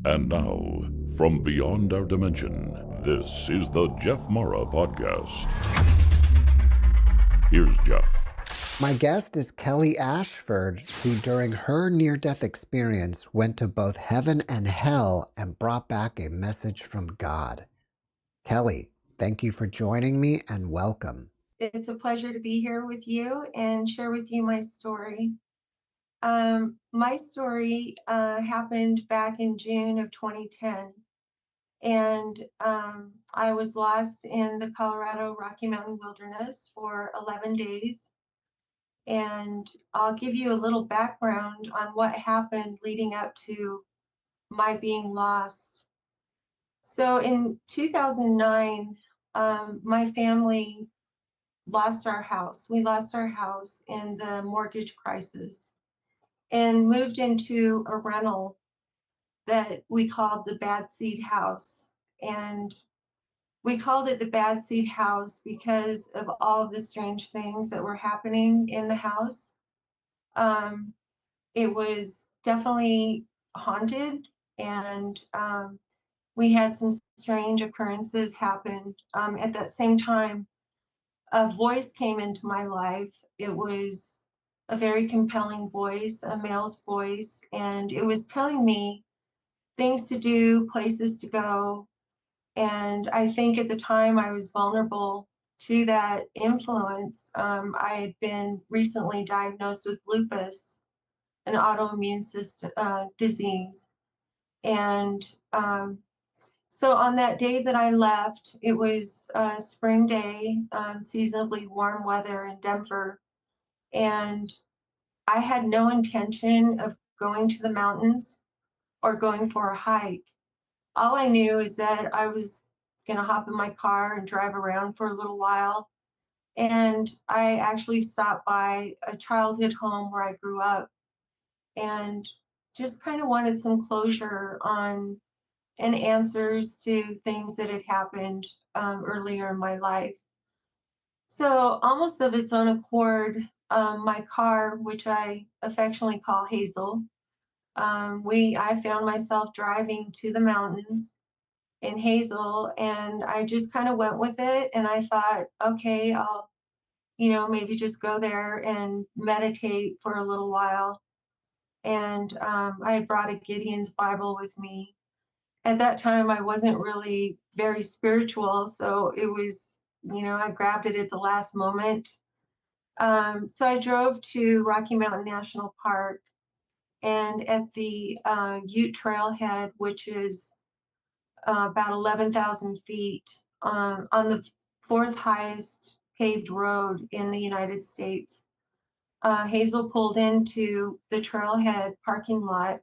And now, from beyond our dimension, this is the JeffMara podcast. Here's Jeff. My guest is Kelly Ashford, who during her near-death experience went to both heaven and hell and brought back a message from God. Kelly, thank you for joining me and welcome. It's a pleasure to be here with you and share with you my story. My story happened back in June of 2010, and I was lost in the Colorado Rocky Mountain wilderness for 11 days. And I'll give you a little background on what happened leading up to my being lost. So in 2009, my family lost our house. We lost our house in the mortgage crisis and moved into a rental that we called the Bad Seed House. And we called it the Bad Seed House because of all of the strange things that were happening in the house. It was definitely haunted, and we had some strange occurrences happen. At that same time, a voice came into my life. It was a very compelling voice, a male's voice, and it was telling me things to do, places to go. And I think at the time I was vulnerable to that influence. I had been recently diagnosed with lupus, an autoimmune system disease. And so on that day that I left, it was a spring day, seasonably warm weather in Denver. And I had no intention of going to the mountains or going for a hike. All I knew is that I was going to hop in my car and drive around for a little while. And I actually stopped by a childhood home where I grew up and just kind of wanted some closure on and answers to things that had happened earlier in my life. So almost of its own accord, my car, which I affectionately call Hazel, I found myself driving to the mountains in Hazel, and I just kind of went with it. And I thought, okay, I'll, maybe just go there and meditate for a little while. And I had brought a Gideon's Bible with me. At that time, I wasn't really very spiritual, so it was, I grabbed it at the last moment. So I drove to Rocky Mountain National Park, and at the Ute Trailhead, which is about 11,000 feet on the fourth highest paved road in the United States, Hazel pulled into the trailhead parking lot.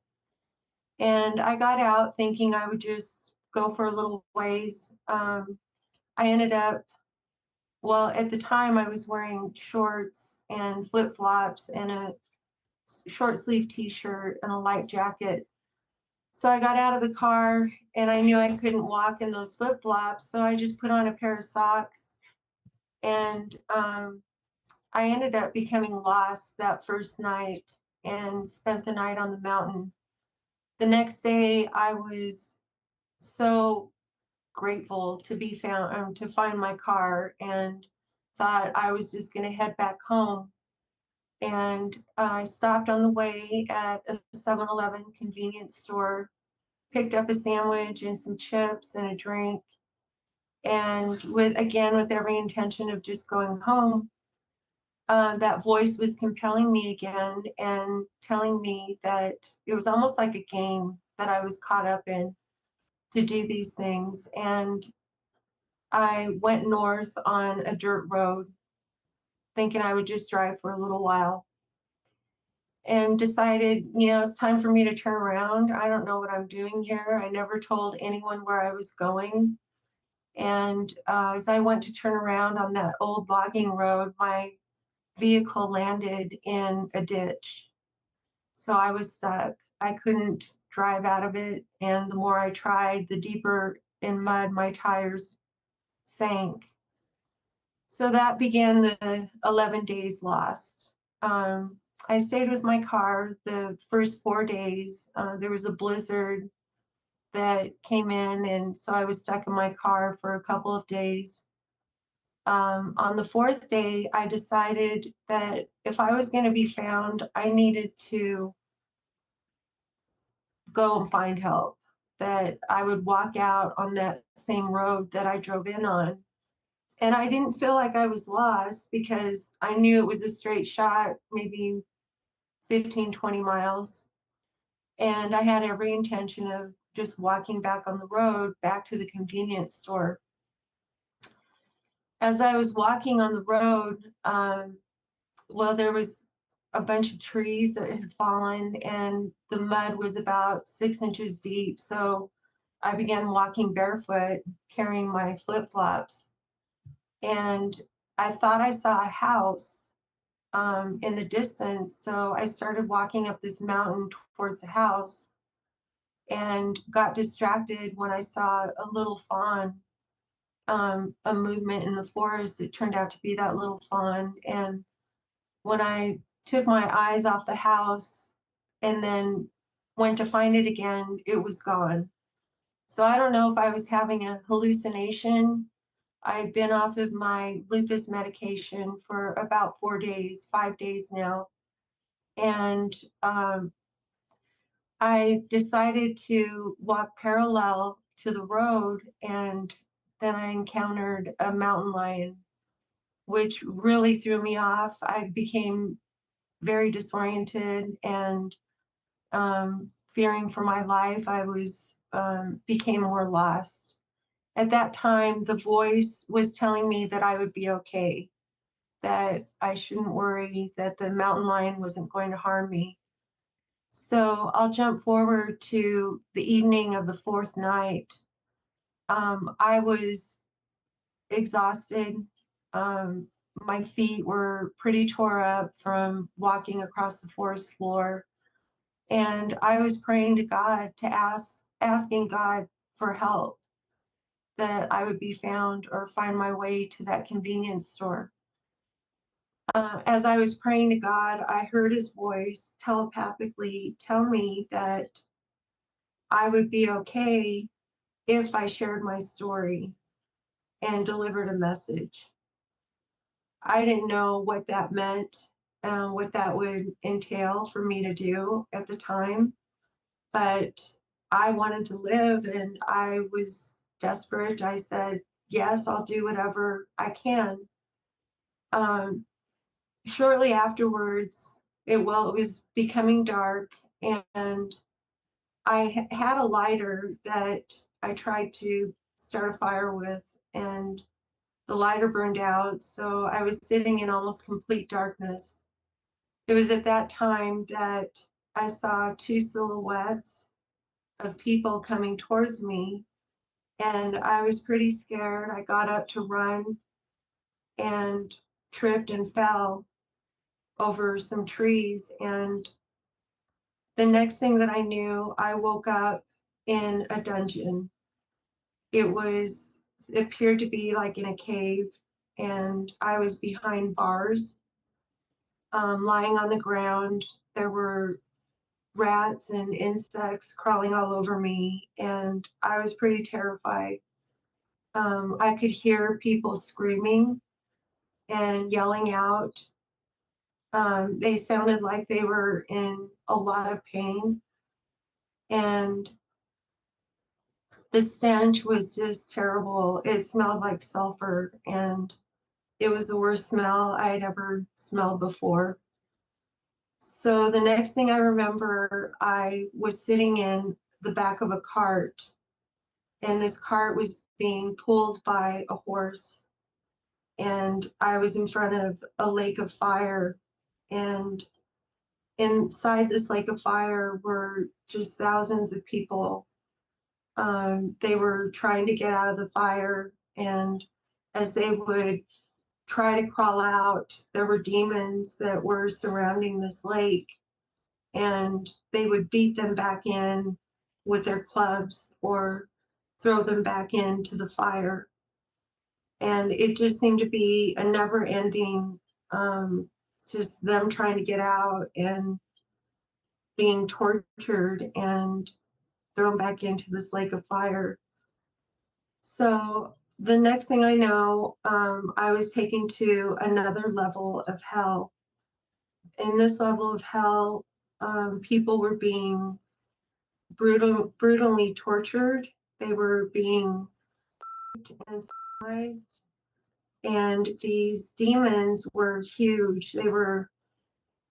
And I got out thinking I would just go for a little ways. I ended up, well, at the time I was wearing shorts and flip-flops and a short sleeve t-shirt and a light jacket. So I got out of the car and I knew I couldn't walk in those flip-flops. So I just put on a pair of socks, and I ended up becoming lost that first night and spent the night on the mountain. The next day I was so grateful to be found, to find my car, and thought I was just going to head back home. And I stopped on the way at a 7-Eleven convenience store, picked up a sandwich and some chips and a drink, and with every intention of just going home. That voice was compelling me again and telling me that it was almost like a game that I was caught up in, to do these things. And I went north on a dirt road, thinking I would just drive for a little while, and decided, it's time for me to turn around. I don't know what I'm doing here. I never told anyone where I was going. And as I went to turn around on that old logging road, my vehicle landed in a ditch. So I was stuck. I couldn't drive out of it. And the more I tried, the deeper in mud my tires sank. So that began the 11 days lost. I stayed with my car the first 4 days. There was a blizzard. that came in, and so I was stuck in my car for a couple of days. On the fourth day, I decided that if I was going to be found, I needed to go and find help, that I would walk out on that same road that I drove in on. And I didn't feel like I was lost because I knew it was a straight shot, maybe 15, 20 miles. And I had every intention of just walking back on the road back to the convenience store. As I was walking on the road, well, there was a bunch of trees that had fallen, and the mud was about 6 inches deep. So I began walking barefoot, carrying my flip flops. And I thought I saw a house in the distance. So I started walking up this mountain towards the house and got distracted when I saw a little fawn, a movement in the forest. It turned out to be that little fawn. And when I took my eyes off the house and then went to find it again, it was gone. So I don't know if I was having a hallucination. I've been off of my lupus medication for about 4 days, 5 days now. And I decided to walk parallel to the road, and then I encountered a mountain lion, which really threw me off. I became very disoriented and fearing for my life. I was became more lost. At that time, the voice was telling me that I would be okay, that I shouldn't worry, that the mountain lion wasn't going to harm me. So I'll jump forward to the evening of the fourth night. I was exhausted. Um, my feet were pretty tore up from walking across the forest floor. And I was praying to God, asking God for help, that I would be found or find my way to that convenience store. As I was praying to God, I heard his voice telepathically tell me that I would be okay if I shared my story and delivered a message. I didn't know what that meant, what that would entail for me to do at the time, but I wanted to live and I was desperate. I said, yes, I'll do whatever I can. Um, Shortly afterwards, it was becoming dark, and I had a lighter that I tried to start a fire with, and the lighter burned out. So I was sitting in almost complete darkness. It was at that time that I saw two silhouettes of people coming towards me, and I was pretty scared. I got up to run and tripped and fell over some trees. And the next thing that I knew, I woke up in a dungeon. It appeared to be like in a cave, and I was behind bars, lying on the ground. There were rats and insects crawling all over me, and I was pretty terrified. I could hear people screaming and yelling out. They sounded like they were in a lot of pain, and the stench was just terrible. It smelled like sulfur, and it was the worst smell I had ever smelled before. So the next thing I remember, I was sitting in the back of a cart, and this cart was being pulled by a horse. And I was in front of a lake of fire. And inside this lake of fire were just thousands of people. They were trying to get out of the fire. And as they would try to crawl out, there were demons that were surrounding this lake, and they would beat them back in with their clubs or throw them back into the fire. And it just seemed to be a never ending, just them trying to get out and being tortured. And thrown back into this lake of fire. So the next thing I know, I was taken to another level of hell. In this level of hell, people were being brutally tortured. They were being and sexualized, and these demons were huge.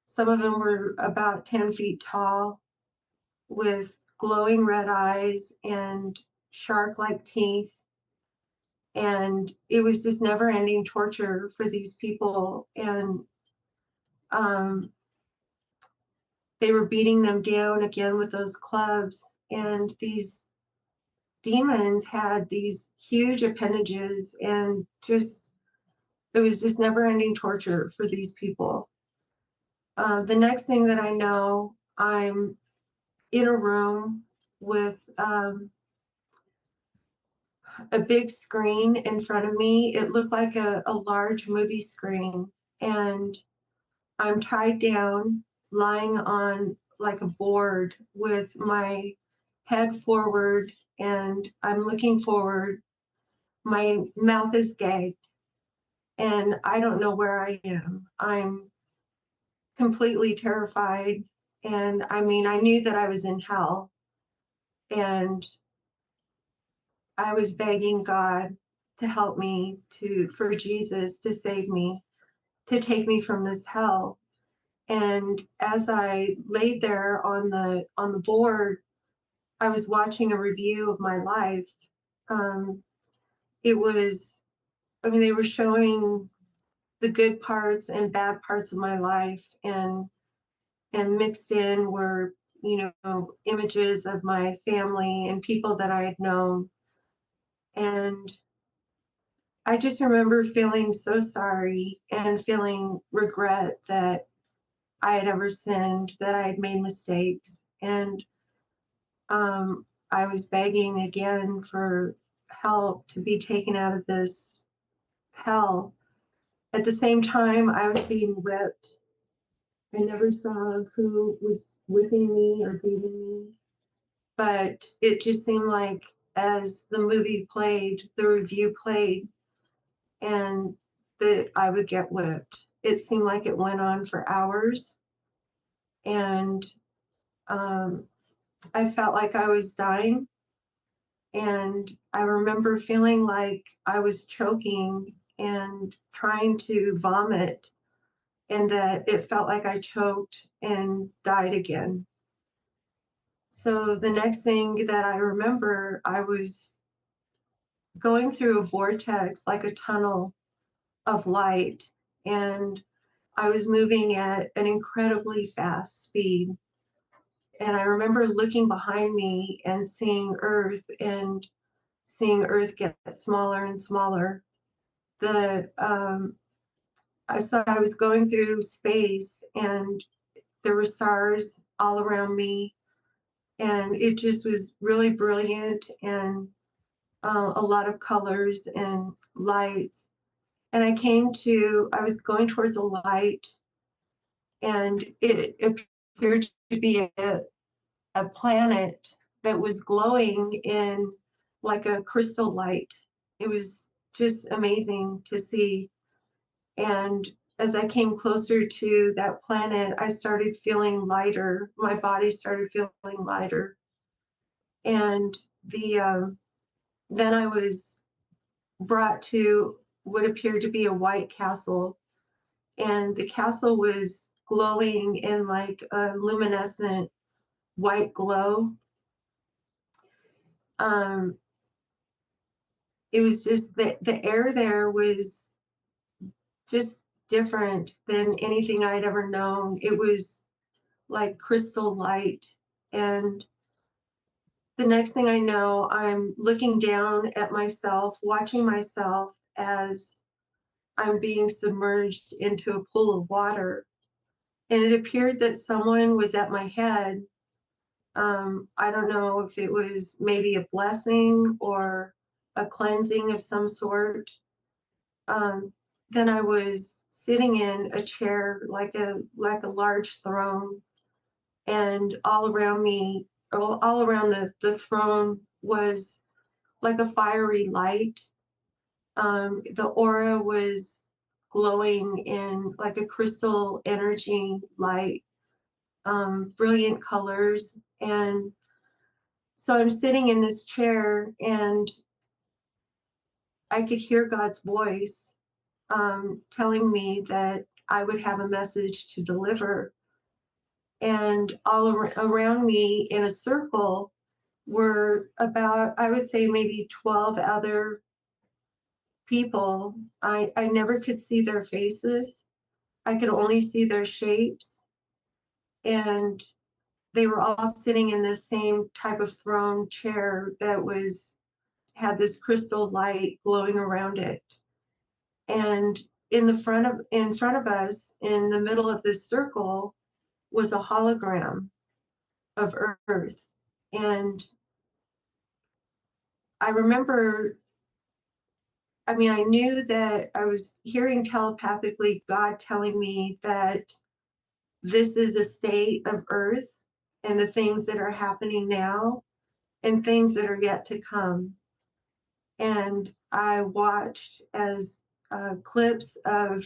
Some of them were about 10 feet tall, with glowing red eyes and shark-like teeth. And it was just never-ending torture for these people. And they were beating them down again with those clubs. And these demons had these huge appendages, and it was just never-ending torture for these people. The next thing that I know, I'm in a room with a big screen in front of me. It looked like a large movie screen, and I'm tied down, lying on like a board with my head forward, and I'm looking forward. My mouth is gagged, and I don't know where I am. I'm completely terrified. And I mean, I knew that I was in hell, and I was begging God to help me, for Jesus to save me, to take me from this hell. And as I laid there on the board, I was watching a review of my life. Um, it was, I mean, they were showing the good parts and bad parts of my life, and mixed in were, images of my family and people that I had known. And I just remember feeling so sorry and feeling regret that I had ever sinned, that I had made mistakes. And I was begging again for help to be taken out of this hell. At the same time, I was being whipped. I never saw who was whipping me or beating me, but it just seemed like as the movie played, the review played, and that I would get whipped. It seemed like it went on for hours, and I felt like I was dying. And I remember feeling like I was choking and trying to vomit, and that it felt like I choked and died again. So the next thing that I remember, I was going through a vortex, like a tunnel of light, and I was moving at an incredibly fast speed. And I remember looking behind me and seeing Earth, and seeing Earth get smaller and smaller. I was going through space, and there were stars all around me, and it just was really brilliant, and a lot of colors and lights. And I was going towards a light, and it appeared to be a planet that was glowing in like a crystal light. It was just amazing to see. And as I came closer to that planet, I started feeling lighter. My body started feeling lighter. And then I was brought to what appeared to be a white castle. And the castle was glowing in like a luminescent white glow. Um, it was just the air there was just different than anything I'd ever known. It was like crystal light. And the next thing I know, I'm looking down at myself, watching myself as I'm being submerged into a pool of water. And it appeared that someone was at my head. I don't know if it was maybe a blessing or a cleansing of some sort. Um, then I was sitting in a chair, like a large throne, and all around me all around the throne was like a fiery light. The aura was glowing in like a crystal energy light, brilliant colors. And so I'm sitting in this chair and I could hear God's voice telling me that I would have a message to deliver. And around me in a circle were about, I would say, maybe 12 other people. I never could see their faces. I could only see their shapes. And they were all sitting in the same type of throne chair that had this crystal light glowing around it. And in front of us, in the middle of this circle, was a hologram of Earth. And I remember, I mean, I knew that I was hearing telepathically God telling me that this is a state of Earth and the things that are happening now and things that are yet to come. And I watched as clips of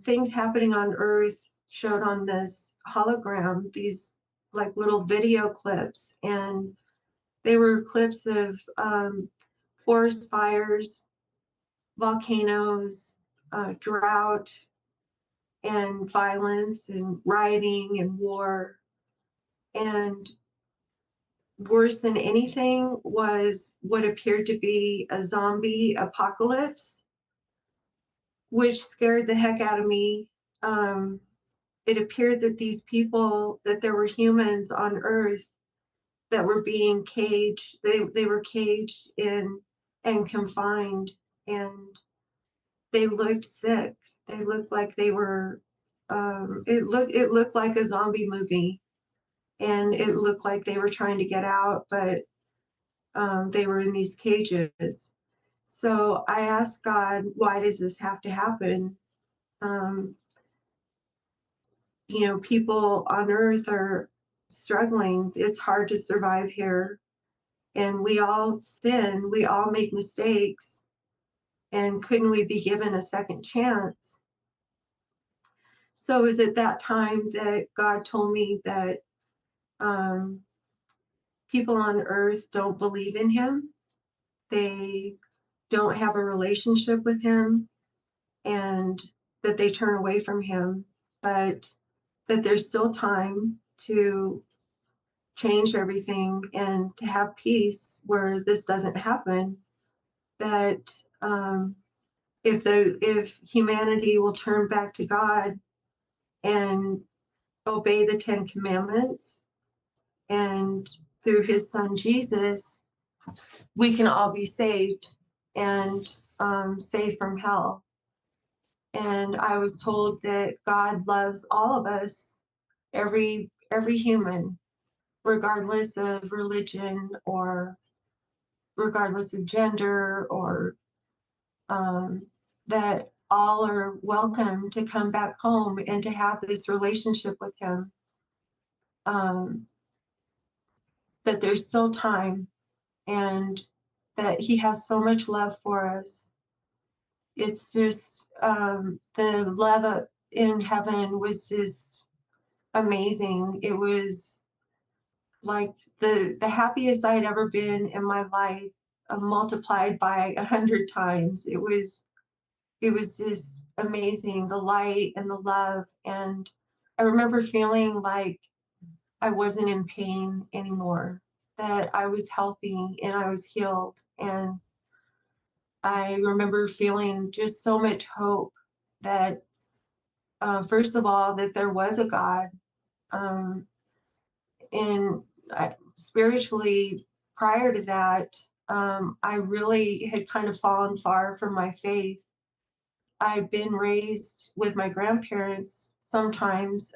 things happening on Earth showed on this hologram, these like little video clips. And they were clips of forest fires, volcanoes, drought, and violence, and rioting, and war. And worse than anything was what appeared to be a zombie apocalypse, which scared the heck out of me. Um, it appeared that these people, that there were humans on Earth that were being caged. They were caged in and confined, and they looked sick. They looked like they were. It looked like a zombie movie, and it looked like they were trying to get out, but they were in these cages. So I asked God, why does this have to happen? Um, People on Earth are struggling. It's hard to survive here. And we all sin, we all make mistakes. And couldn't we be given a second chance? So it was at that time that God told me that um, people on Earth don't believe in Him. They don't have a relationship with Him, and that they turn away from Him. But that there's still time to change everything and to have peace where this doesn't happen. That if humanity will turn back to God and obey the Ten Commandments, and through His Son Jesus, we can all be saved and saved from hell. And I was told that God loves all of us, every human, regardless of religion or regardless of gender, or that all are welcome to come back home and to have this relationship with Him. That there's still time, and that He has so much love for us. It's just the love in heaven was just amazing. It was like the happiest I had ever been in my life, multiplied by 100 times. It was just amazing, the light and the love. And I remember feeling like I wasn't in pain anymore, that I was healthy and I was healed. And I remember feeling just so much hope that, first of all, that there was a God. Um, and spiritually, prior to that, I really had kind of fallen far from my faith. I'd been raised with my grandparents sometimes,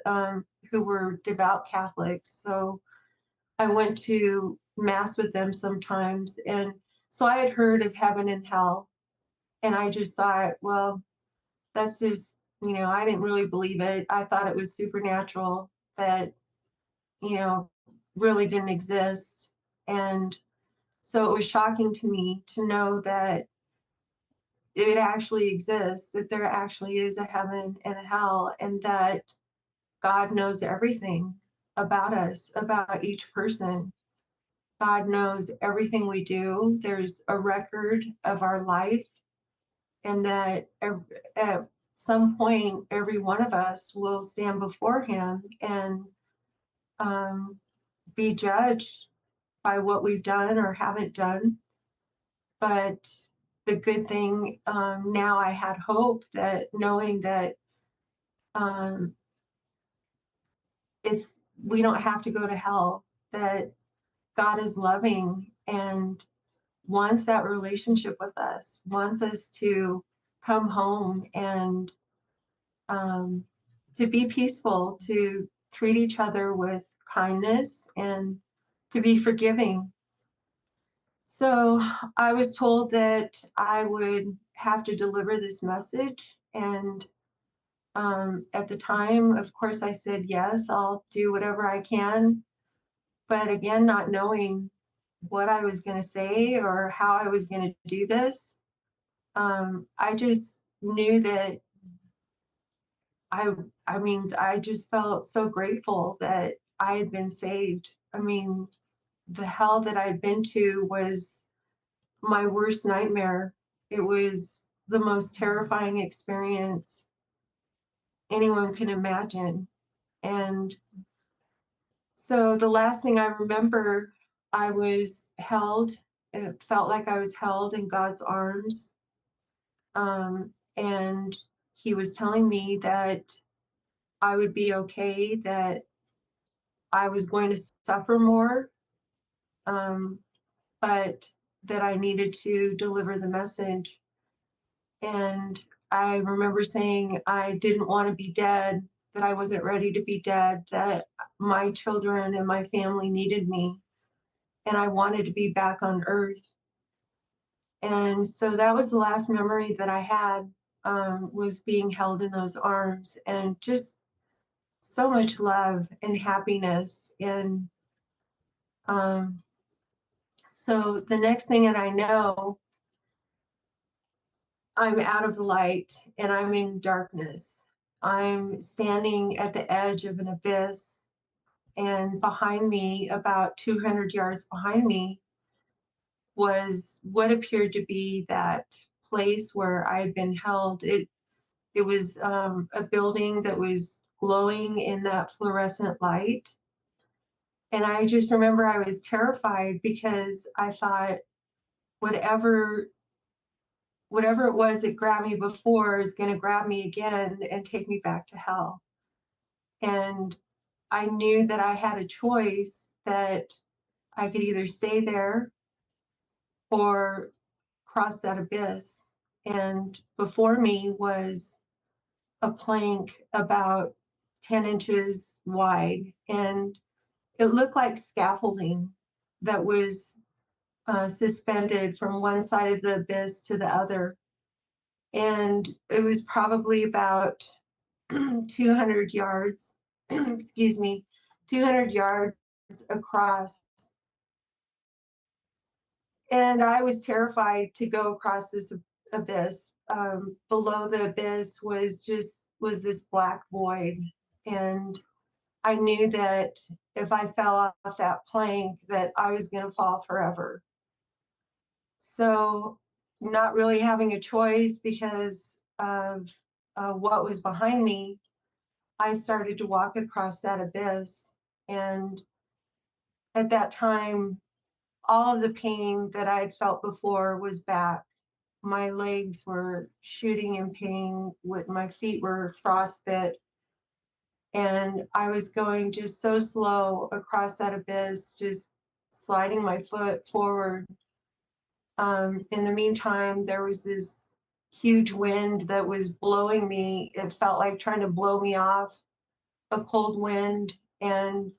who were devout Catholics. So I went to mass with them sometimes. And so I had heard of heaven and hell. And I just thought, well, that's just, I didn't really believe it. I thought it was supernatural, that, you know, really didn't exist. And so it was shocking to me to know that it actually exists, that there actually is a heaven and a hell, and that God knows everything about us, about each person. God knows everything we do. There's a record of our life, and that at some point, every one of us will stand before Him and um, be judged by what we've done or haven't done. But the good thing, now I had hope that knowing that um, we don't have to go to hell, that God is loving and wants that relationship with us, wants us to come home and to be peaceful, to treat each other with kindness and to be forgiving. So I was told that I would have to deliver this message. And at the time, of course, I said, yes, I'll do whatever I can. But again, not knowing what I was going to say or how I was going to do this, I just knew that I, I mean, I just felt so grateful that I had been saved. I mean, the hell that I'd been to was my worst nightmare. It was the most terrifying experience anyone can imagine. And so the last thing I remember, I was held. It felt like I was held in God's arms. And He was telling me that I would be okay, that I was going to suffer more, um, but that I needed to deliver the message. And I remember saying I didn't want to be dead, that I wasn't ready to be dead, that my children and my family needed me, and I wanted to be back on earth. And so that was the last memory that I had, was being held in those arms, and just so much love and happiness. And um, so the next thing that I know, I'm out of the light and I'm in darkness. I'm standing at the edge of an abyss, and behind me, about 200 yards behind me, was what appeared to be that place where I had been held. It was a building that was glowing in that fluorescent light. And I just remember I was terrified because I thought whatever whatever it was that grabbed me before is going to grab me again and take me back to hell. And I knew that I had a choice, that I could either stay there or cross that abyss. And before me was a plank about 10 inches wide, and it looked like scaffolding that was suspended from one side of the abyss to the other. And it was probably about 200 yards, excuse me, 200 yards across. And I was terrified to go across this abyss. Below the abyss was this black void. And I knew that if I fell off that plank, that I was going to fall forever. So, not really having a choice because of what was behind me, I started to walk across that abyss. And at that time, all of the pain that I had felt before was back. My legs were shooting in pain, my feet were frostbit, and I was going just so slow across that abyss, just sliding my foot forward. In the meantime, there was this huge wind that was blowing me. It felt like trying to blow me off, a cold wind. And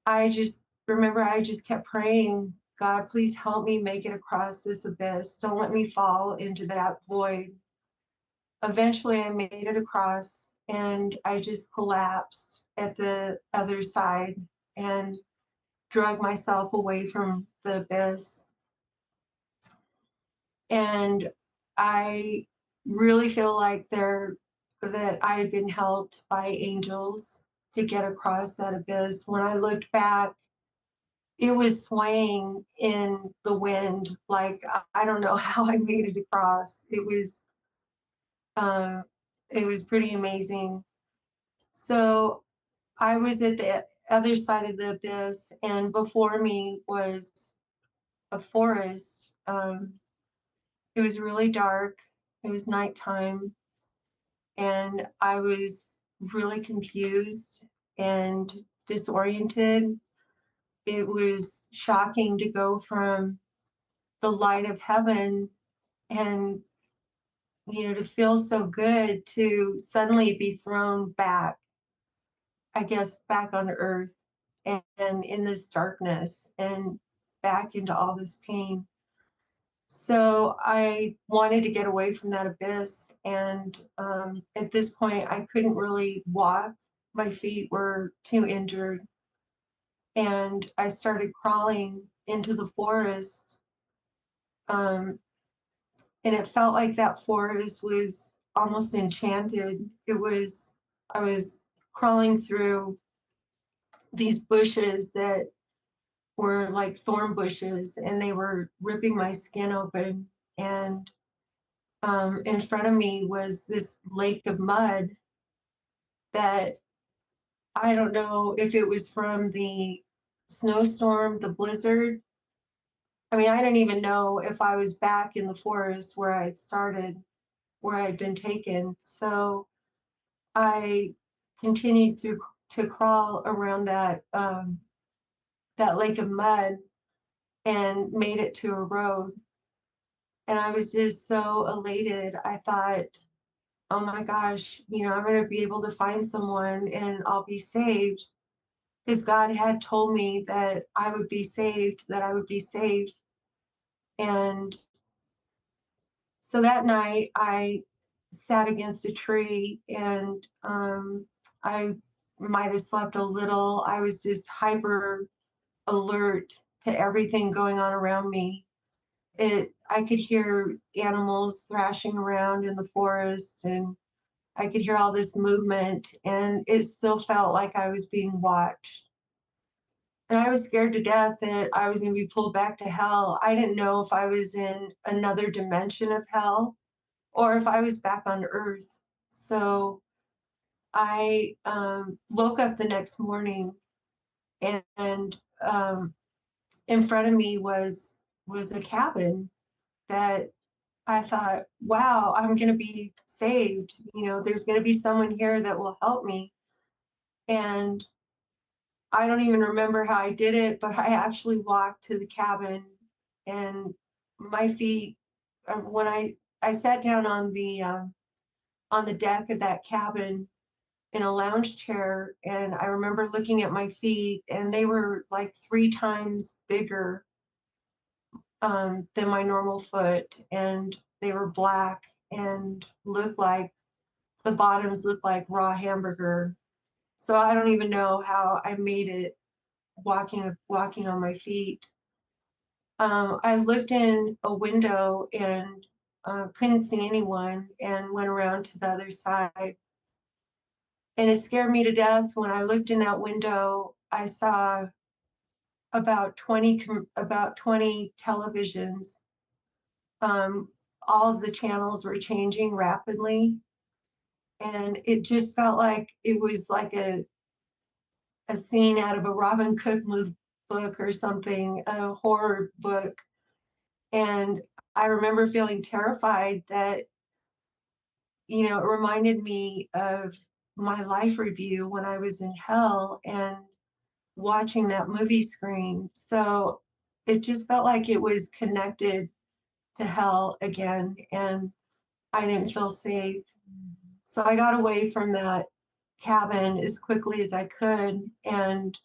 I just remember I just kept praying, God, please help me make it across this abyss. Don't let me fall into that void. Eventually, I made it across, and I just collapsed at the other side. and drug myself away from the abyss. And I really feel like that I had been helped by angels to get across that abyss. When I looked back, it was swaying in the wind. Like, I don't know how I made it across. Um, it was pretty amazing. So I was at the other side of the abyss, and before me was a forest. It was really dark. It was nighttime, and I was really confused and disoriented. It was shocking to go from the light of heaven and, to feel so good to suddenly be thrown back, I guess, back on earth and in this darkness and back into all this pain. So I wanted to get away from that abyss. And at this point, I couldn't really walk. My feet were too injured. And I started crawling into the forest. Um, and it felt like that forest was almost enchanted. I was crawling through these bushes that were like thorn bushes, and they were ripping my skin open. And in front of me was this lake of mud that I don't know if it was from the snowstorm, the blizzard. I mean, I didn't even know if I was back in the forest where I had started, where I'd been taken. So I continued to crawl around that lake of mud and made it to a road. And I was just so elated. I thought, oh my gosh, I'm going to be able to find someone and I'll be saved. Because God had told me that I would be saved, that I would be saved. And so that night I sat against a tree, and I might have slept a little. I was just hyper alert to everything going on around me. I could hear animals thrashing around in the forest, and I could hear all this movement, and it still felt like I was being watched. And I was scared to death that I was going to be pulled back to hell. I didn't know if I was in another dimension of hell or if I was back on earth. So I woke up the next morning, and in front of me was a cabin that I thought, wow, I'm going to be saved. There's going to be someone here that will help me. And I don't even remember how I did it, but I actually walked to the cabin, and my feet, when I sat down on the deck of that cabin in a lounge chair, and I remember looking at my feet, and they were like 3 times bigger than my normal foot, and they were black and looked like the bottoms looked like raw hamburger. So I don't even know how I made it walking on my feet. I looked in a window and couldn't see anyone, and went around to the other side. And it scared me to death. When I looked in that window, I saw about 20 televisions. Um, all of the channels were changing rapidly, and it just felt like it was like a scene out of a Robin Cook book or something, a horror book. And I remember feeling terrified that, it reminded me of my life review when I was in hell and watching that movie screen. So it just felt like it was connected to hell again, and I didn't feel safe. So I got away from that cabin as quickly as I could, and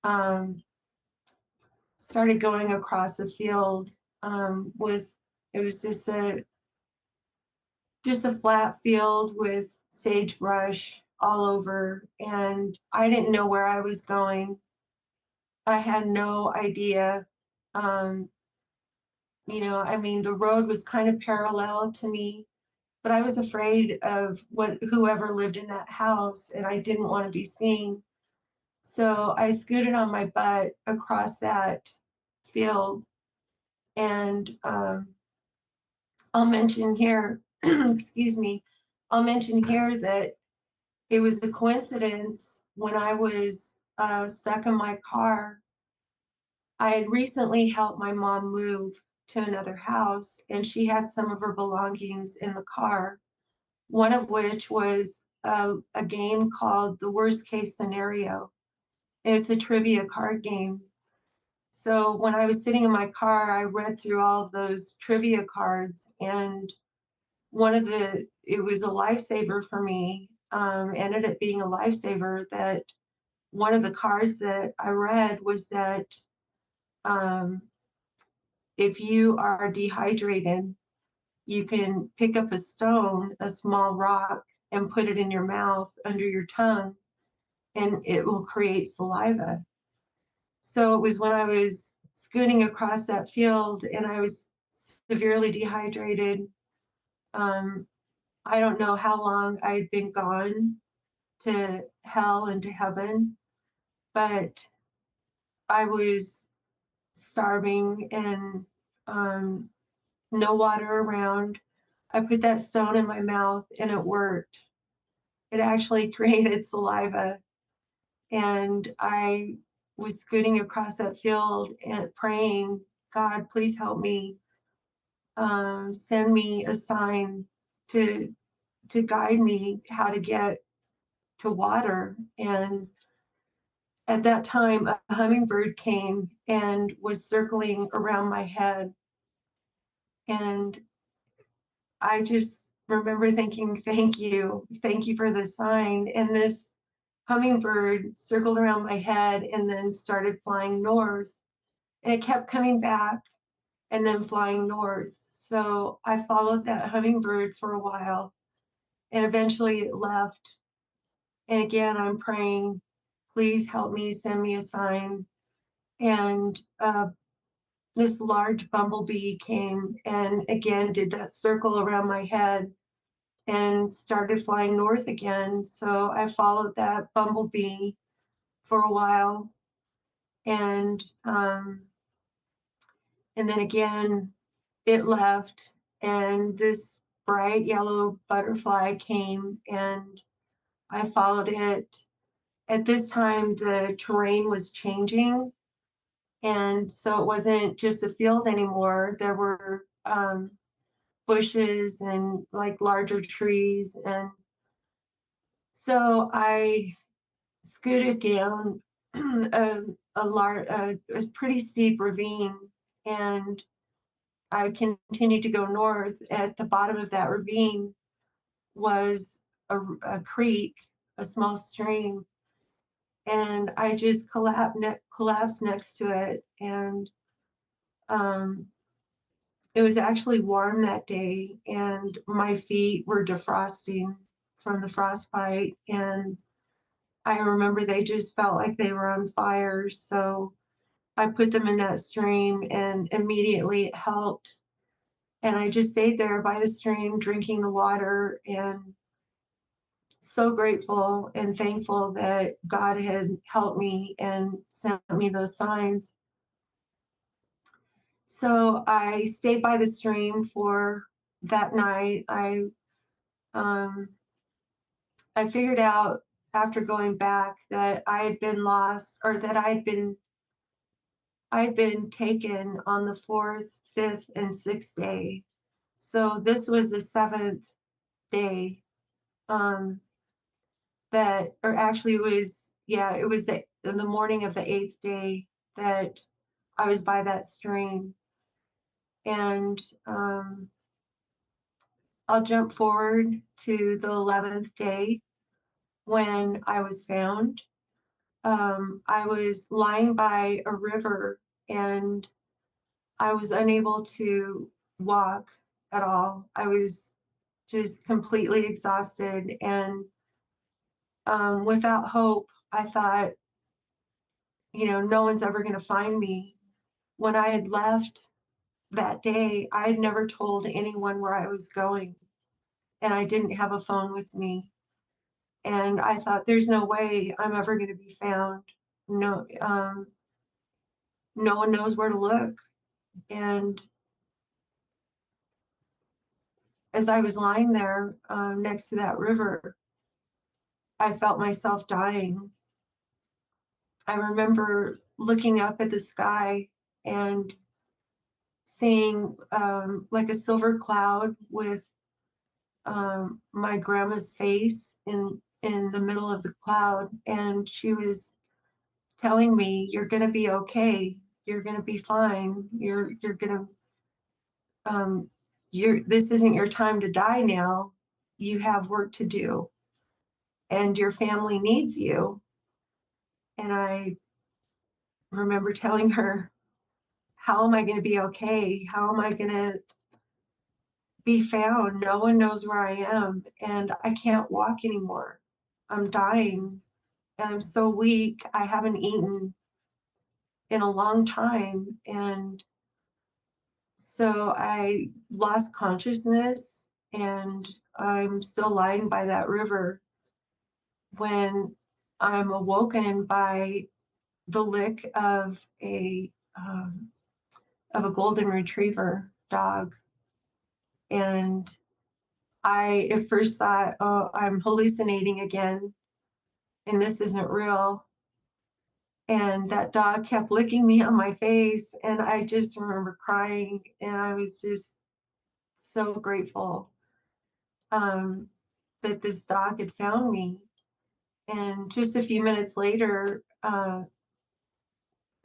um, started going across a field with it was just a flat field with sagebrush all over, and I didn't know where I was going. I had no idea. Um, I mean, the road was kind of parallel to me, but I was afraid of whoever lived in that house, and I didn't want to be seen. So I scooted on my butt across that field, and I'll mention here, excuse me, I'll mention here that it was a coincidence when I was stuck in my car. I had recently helped my mom move to another house, and she had some of her belongings in the car, one of which was a game called The Worst Case Scenario. And it's a trivia card game. So when I was sitting in my car, I read through all of those trivia cards, and it was a lifesaver for me, ended up being a lifesaver that one of the cards that I read was that um, if you are dehydrated, you can pick up a stone, a small rock, and put it in your mouth under your tongue, and it will create saliva. So it was when I was scooting across that field and I was severely dehydrated. Um, I don't know how long I'd been gone to hell and to heaven, but I was starving and um, no water around. I put that stone in my mouth and it worked. It actually created saliva. And I was scooting across that field and praying, God, please help me. Send me a sign to guide me how to get to water. And at that time, a hummingbird came and was circling around my head. And I just remember thinking, thank you for the sign. And this hummingbird circled around my head and then started flying north. And it kept coming back and then flying north. So I followed that hummingbird for a while and eventually it left. And again, I'm praying, please help me, send me a sign. And this large bumblebee came and again did that circle around my head and started flying north again. So I followed that bumblebee for a while. And and then again, it left, and this bright yellow butterfly came, and I followed it. At this time, the terrain was changing, and so it wasn't just a field anymore. There were bushes and like larger trees, and so I scooted down a pretty steep ravine, and I continued to go north. At the bottom of that ravine was a creek, a small stream, and I just collapsed next to it. And um, it was actually warm that day, and my feet were defrosting from the frostbite. And I remember they just felt like they were on fire. So I put them in that stream, and immediately it helped. And I just stayed there by the stream, drinking the water, and so grateful and thankful that God had helped me and sent me those signs. So I stayed by the stream for that night. Um, I figured out after going back that I had been lost, or that I'd been taken on the fourth, fifth, and sixth day. So this was the seventh day. Um, that, or actually it was, yeah, it was the morning of the eighth day that I was by that stream. And I'll jump forward to the 11th day when I was found. I was lying by a river and I was unable to walk at all. I was just completely exhausted and without hope. I thought, no one's ever going to find me. When I had left that day, I had never told anyone where I was going, and I didn't have a phone with me. And I thought, there's no way I'm ever going to be found. No, no one knows where to look. And as I was lying there next to that river, I felt myself dying. I remember looking up at the sky and seeing like a silver cloud with my grandma's face in the middle of the cloud, and she was telling me, "You're going to be okay. You're going to be fine. You're going to this isn't your time to die now. You have work to do, and your family needs you." And I remember telling her, "How am I going to be okay? How am I going to be found? No one knows where I am, and I can't walk anymore. I'm dying, and I'm so weak. I haven't eaten in a long time." And so I lost consciousness, and I'm still lying by that river when I'm awoken by the lick of a golden retriever dog. And I at first thought, oh, I'm hallucinating again, and this isn't real. And that dog kept licking me on my face, and I just remember crying, and I was just so grateful um, that this dog had found me. And just a few minutes later, a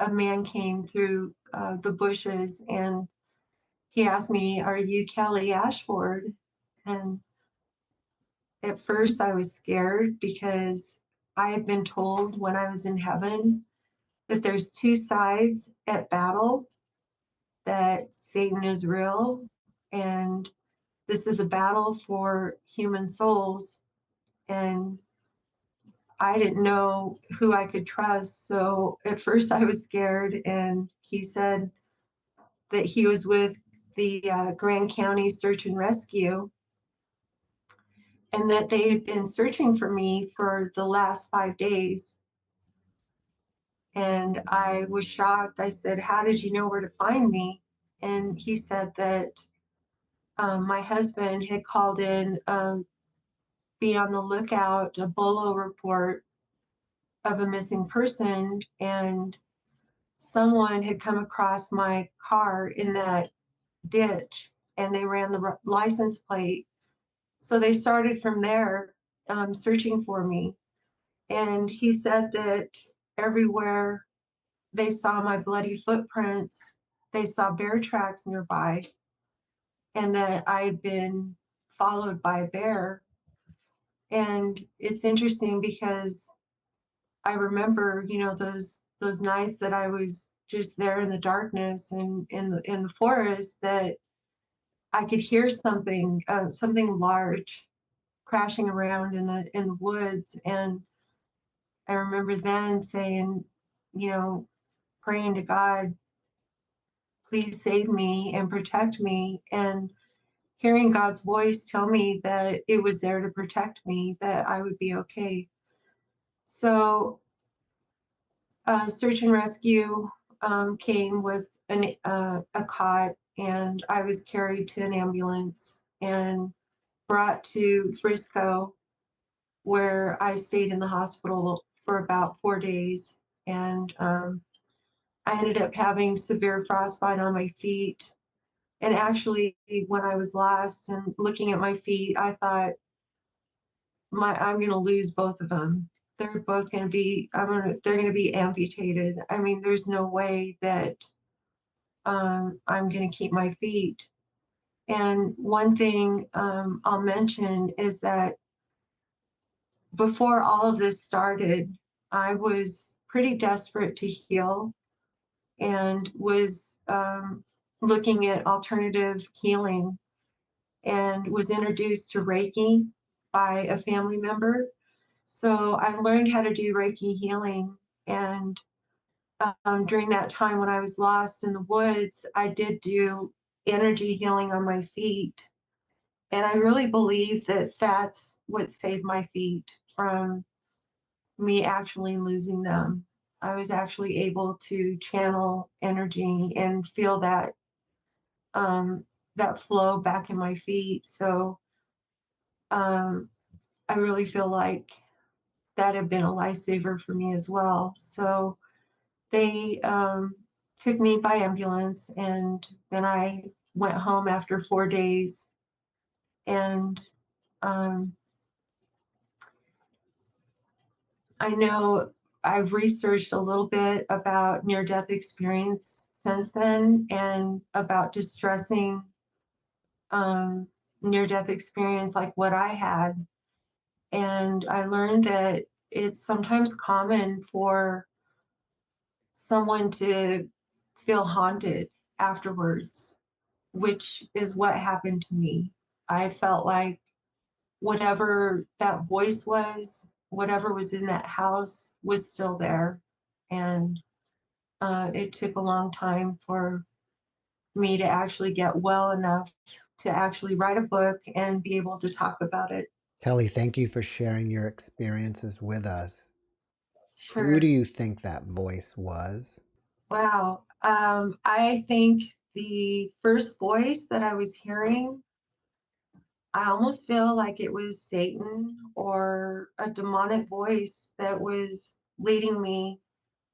man came through the bushes, and he asked me, "Are you Kelly Ashford?" And at first I was scared because I had been told when I was in heaven that there's two sides at battle, that Satan is real, and this is a battle for human souls. And I didn't know who I could trust. So at first I was scared, and he said that he was with the Grand County Search and Rescue, and that they had been searching for me for the last 5 days. And I was shocked. I said, "How did you know where to find me?" And he said that my husband had called in, be on the lookout, a BOLO report of a missing person, and someone had come across my car in that ditch, and they ran the license plate. So they started from there, searching for me. And he said that everywhere they saw my bloody footprints, they saw bear tracks nearby, and that I had been followed by a bear. And it's interesting because I remember, those nights that I was just there in the darkness and in the forest, that I could hear something large crashing around in the woods. And I remember then saying, praying to God, "Please save me and protect me," and hearing God's voice tell me that it was there to protect me, that I would be okay. So search and rescue came with a cot, and I was carried to an ambulance and brought to Frisco, where I stayed in the hospital for about 4 days. And I ended up having severe frostbite on my feet. And actually, when I was lost and looking at my feet, I thought, I'm going to lose both of them. They're both going to be, they're going to be amputated. I mean, there's no way that I'm going to keep my feet. And one thing I'll mention is that before all of this started, I was pretty desperate to heal, and was looking at alternative healing, and was introduced to Reiki by a family member. So I learned how to do Reiki healing, and during that time when I was lost in the woods, I did do energy healing on my feet. And I really believe that that's what saved my feet from me actually losing them. I was actually able to channel energy and feel um, that flow back in my feet. So um, I really feel like that had been a lifesaver for me as well. So they took me by ambulance, and then I went home after 4 days. And um, I know I've researched a little bit about near death experience since then and about distressing um, near death experience like what I had. And I learned that it's sometimes common for someone to feel haunted afterwards, which is what happened to me. I felt like whatever that voice was, whatever was in that house was still there. And it took a long time for me to actually get well enough to actually write a book and be able to talk about it. Kelly, thank you for sharing your experiences with us. Who do Sure. you think that voice was? Wow. I think the first voice that I was hearing, I almost feel like it was Satan or a demonic voice that was leading me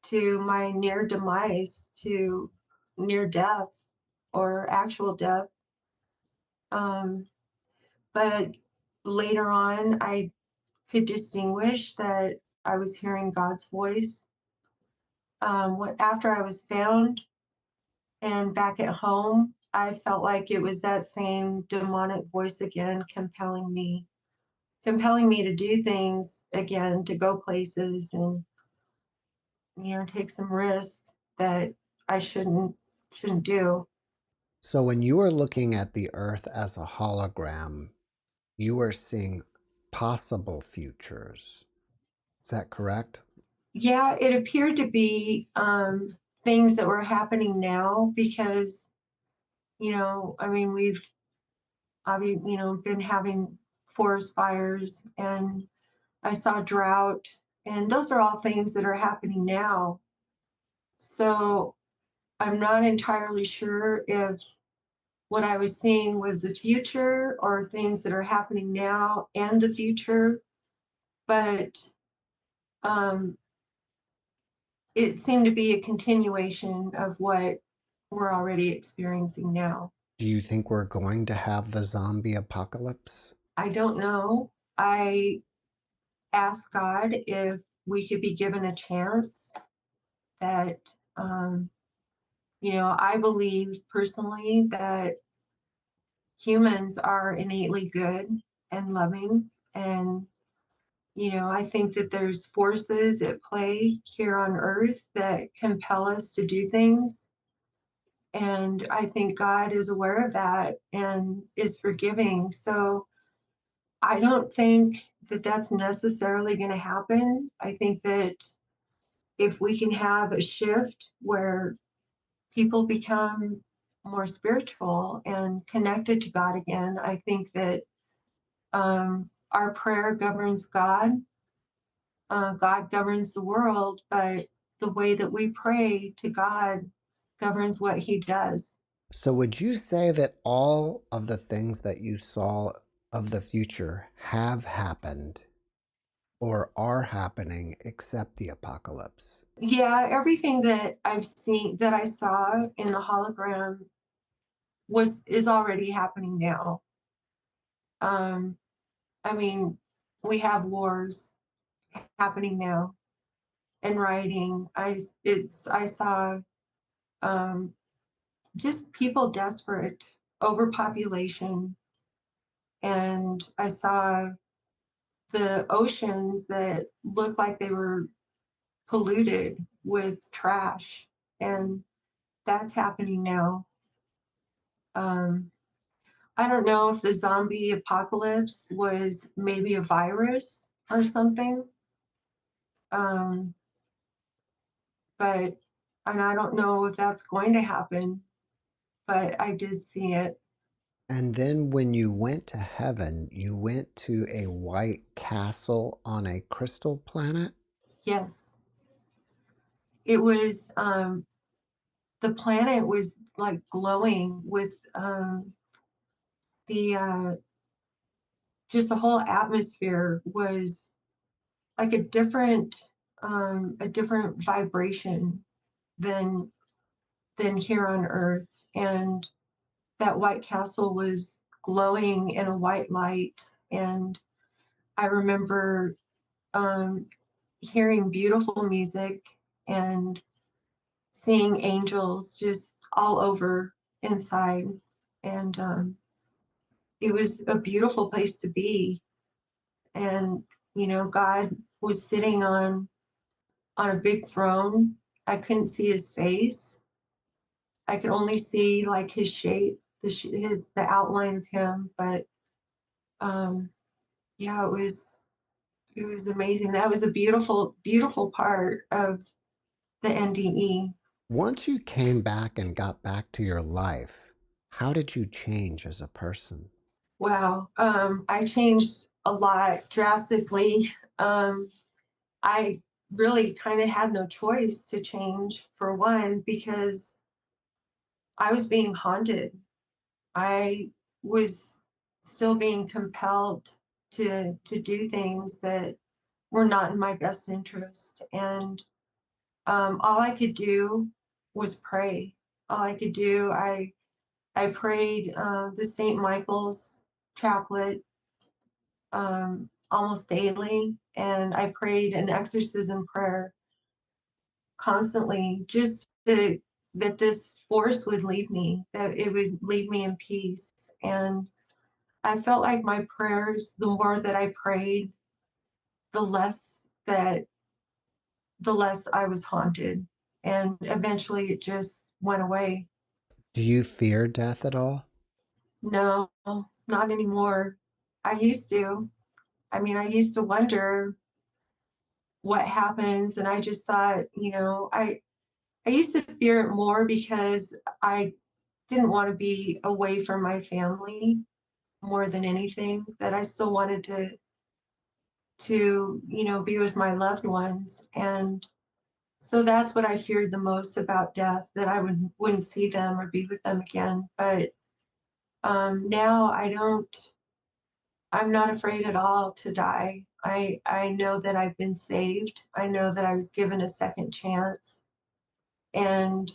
to my near demise, to near death or actual death. Um, but later on, I could distinguish that I was hearing God's voice. After I was found and back at home, I felt like it was that same demonic voice again, compelling me to do things again, to go places and take some risks that I shouldn't do. So, when you were looking at the earth as a hologram, you were seeing possible futures. Is that correct? Yeah, it appeared to be things that were happening now because, I mean, been having forest fires, and I saw drought, and those are all things that are happening now. So I'm not entirely sure if what I was seeing was the future or things that are happening now and the future, but um, it seemed to be a continuation of what we're already experiencing now. Do you think we're going to have the zombie apocalypse? I don't know. I asked God if we could be given a chance that, um, I believe personally that humans are innately good and loving. And, I think that there's forces at play here on earth that compel us to do things. And I think God is aware of that and is forgiving. So I don't think that that's necessarily going to happen. I think that if we can have a shift where people become more spiritual and connected to God again, I think that our prayer governs God. God governs the world, but the way that we pray to God governs what He does. So, would you say that all of the things that you saw of the future have happened or are happening except the apocalypse? Yeah, everything that I've seen, that I saw in the hologram is already happening now. Um, I mean, we have wars happening now and rioting. I saw um, just people desperate, overpopulation, and I saw the oceans that looked like they were polluted with trash, and that's happening now. Um, I don't know if the zombie apocalypse was maybe a virus or something, um, but And I don't know if that's going to happen, but I did see it. And then when you went to heaven, you went to a white castle on a crystal planet? Yes. It was, the planet was like glowing with the just the whole atmosphere was like a different vibration than here on Earth. And that White Castle was glowing in a white light. And I remember um, hearing beautiful music and seeing angels just all over inside. And it was a beautiful place to be. And, God was sitting on a big throne. I couldn't see his face. I could only see like his shape, the outline of him. But um, yeah, it was amazing. That was a beautiful, beautiful part of the NDE. Once you came back and got back to your life, how did you change as a person? Wow, I changed a lot drastically. I really kind of had no choice to change for one because I was being haunted. I was still being compelled to do things that were not in my best interest. And all I could do was pray. All I could do, I prayed the St. Michael's chaplet almost daily, and I prayed an exorcism prayer constantly, just that this force would leave me, that it would leave me in peace. And I felt like my prayers, the more that I prayed, the less that the less I was haunted. And eventually it just went away. Do you fear death at all? No, not anymore. I used to. I mean, I used to wonder what happens. And I just thought, I used to fear it more because I didn't want to be away from my family more than anything, that I still wanted to, be with my loved ones. And so that's what I feared the most about death, that I wouldn't see them or be with them again. But now I'm not afraid at all to die. I know that I've been saved. I know that I was given a second chance. And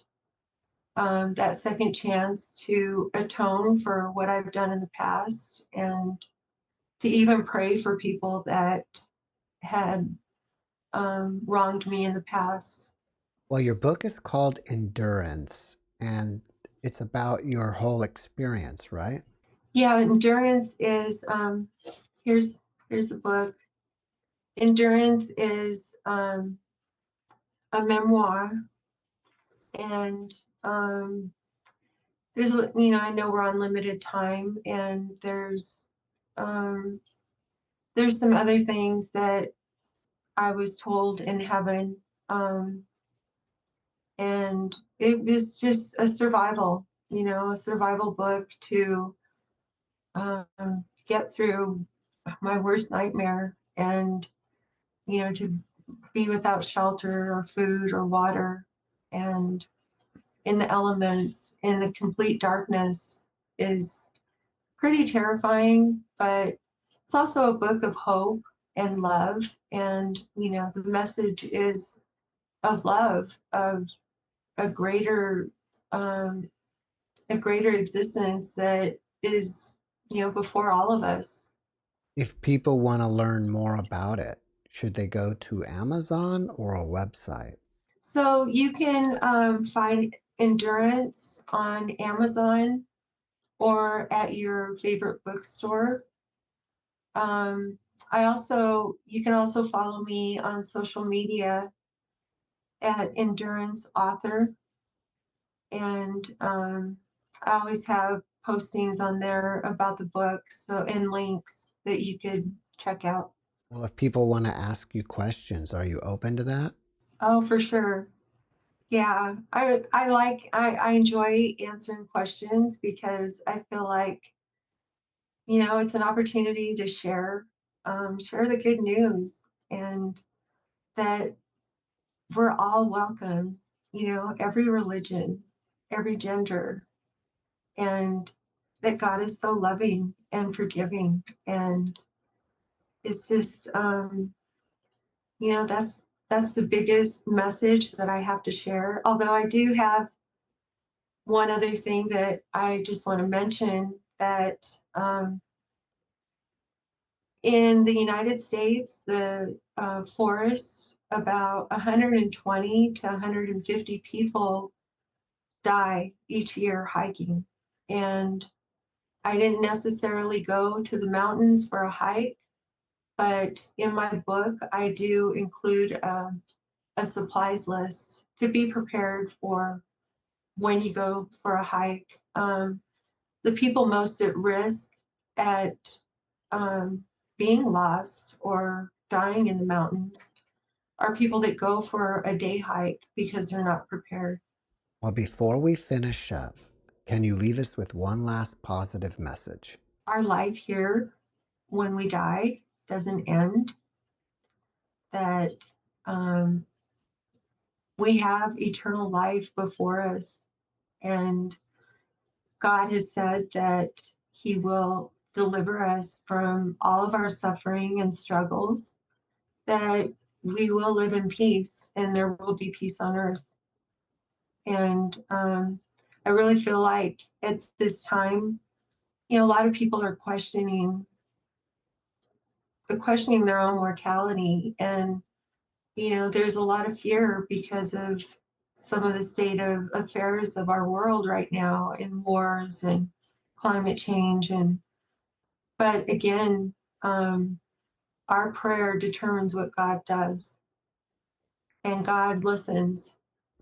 that second chance to atone for what I've done in the past, and to even pray for people that had wronged me in the past. Well, your book is called Endurance, and it's about your whole experience, right? Yeah, endurance is here's a book. Endurance is a memoir, and there's I know we're on limited time, and um, there's some other things that I was told in heaven, um, and it was just a survival book to get through my worst nightmare, and to be without shelter or food or water, and in the elements, in the complete darkness, is pretty terrifying. But it's also a book of hope and love. And, the message is of love, of a greater, um, a greater existence that is, before all of us. If people want to learn more about it, should they go to Amazon or a website? So you can find Endurance on Amazon or at your favorite bookstore. Um, you can also follow me on social media at Endurance Author. And I always have postings on there about the book, so, and links that you could check out. Well, if people want to ask you questions, are you open to that? Oh, for sure. Yeah, I enjoy answering questions because I feel like, it's an opportunity to share the good news, and that we're all welcome, every religion, every gender, and that God is so loving and forgiving. And it's just, that's the biggest message that I have to share. Although I do have one other thing that I just want to mention, that in the United States, the forests, about 120 to 150 people die each year hiking. And I didn't necessarily go to the mountains for a hike, but in my book, I do include a supplies list to be prepared for when you go for a hike. The people most at risk at um, being lost or dying in the mountains are people that go for a day hike because they're not prepared. Well, before we finish up, can you leave us with one last positive message? Our life here, when we die, doesn't end, that um, we have eternal life before us. And God has said that He will deliver us from all of our suffering and struggles, that we will live in peace and there will be peace on earth. And I really feel like at this time, a lot of people are questioning their own mortality. And, there's a lot of fear because of some of the state of affairs of our world right now, in wars and climate change. But again, our prayer determines what God does, and God listens.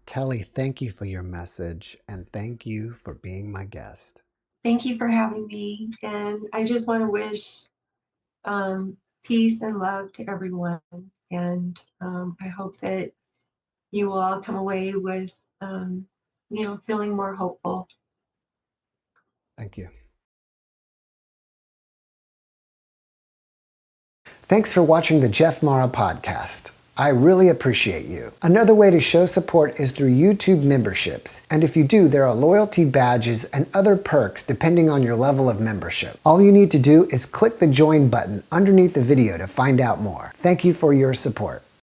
Kelly, thank you for your message, and thank you for being my guest. Thank you for having me. And I just want to wish um, peace and love to everyone. And I hope that you will all come away with, feeling more hopeful. Thank you. Thanks for watching the JeffMara podcast. I really appreciate you. Another way to show support is through YouTube memberships. And if you do, there are loyalty badges and other perks depending on your level of membership. All you need to do is click the join button underneath the video to find out more. Thank you for your support.